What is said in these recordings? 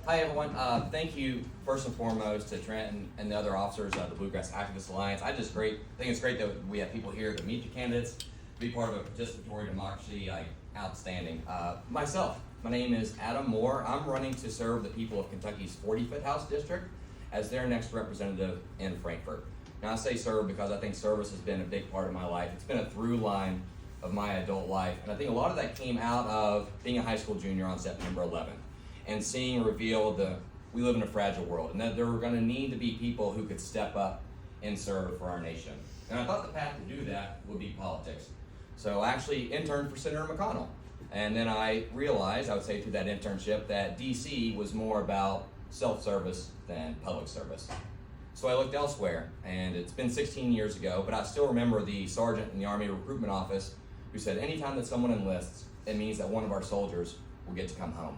Hi everyone. Thank you first and foremost to Trent and the other officers of the Bluegrass Activist Alliance. I think it's great that we have people here to meet the candidates, be part of a participatory democracy. Outstanding. Myself, my name is Adam Moore. I'm running to serve the people of Kentucky's 45th House District as their next representative in Frankfort. Now I say serve because I think service has been a big part of my life. It's been a through line of my adult life, and I think a lot of that came out of being a high school junior on September 11th and seeing revealed we live in a fragile world and that there were going to need to be people who could step up and serve for our nation. And I thought the path to do that would be politics. So I actually interned for Senator McConnell. And then I realized, I would say through that internship, that DC was more about self-service than public service. So I looked elsewhere, and it's been 16 years ago, but I still remember the sergeant in the Army Recruitment Office who said, anytime that someone enlists, it means that one of our soldiers will get to come home.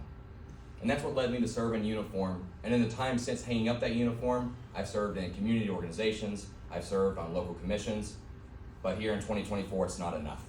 And that's what led me to serve in uniform. And in the time since hanging up that uniform, I've served in community organizations, I've served on local commissions, but here in 2024, it's not enough.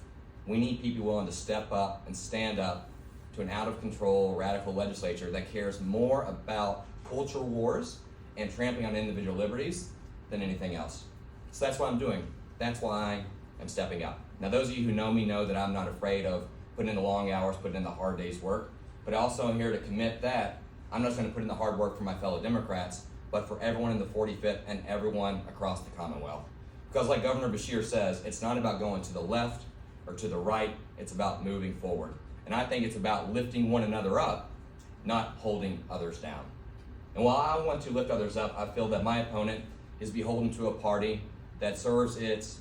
We need people willing to step up and stand up to an out-of-control, radical legislature that cares more about culture wars and trampling on individual liberties than anything else. So that's what I'm doing. That's why I'm stepping up. Now, those of you who know me know that I'm not afraid of putting in the long hours, putting in the hard day's work, but I also am here to commit that I'm not just going to put in the hard work for my fellow Democrats, but for everyone in the 45th and everyone across the Commonwealth. Because like Governor Beshear says, it's not about going to the left or to the right, it's about moving forward. And I think it's about lifting one another up, not holding others down. And while I want to lift others up, I feel that my opponent is beholden to a party that serves its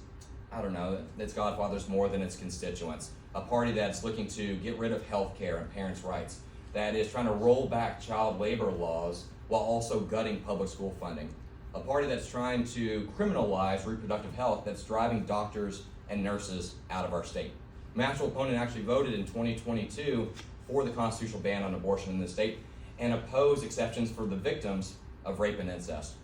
godfathers more than its constituents. A party that's looking to get rid of health care and parents' rights, that is trying to roll back child labor laws while also gutting public school funding. A party that's trying to criminalize reproductive health, that's driving doctors and nurses out of our state. My actual opponent actually voted in 2022 for the constitutional ban on abortion in the state and opposed exceptions for the victims of rape and incest.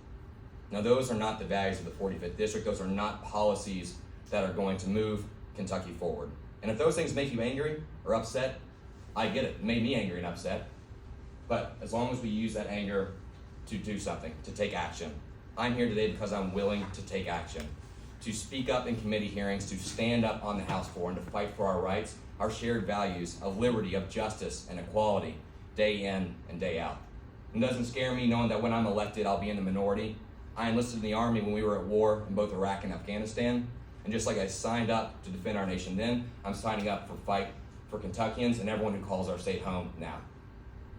Now, those are not the values of the 45th District. Those are not policies that are going to move Kentucky forward. And if those things make you angry or upset, I get it. It made me angry and upset. But as long as we use that anger to do something, to take action. I'm here today because I'm willing to take action, to speak up in committee hearings, to stand up on the House floor and to fight for our rights, our shared values of liberty, of justice, and equality, day in and day out. It doesn't scare me knowing that when I'm elected, I'll be in the minority. I enlisted in the Army when we were at war in both Iraq and Afghanistan. And just like I signed up to defend our nation then, I'm signing up for fight for Kentuckians and everyone who calls our state home now.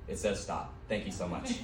It says stop. Thank you so much.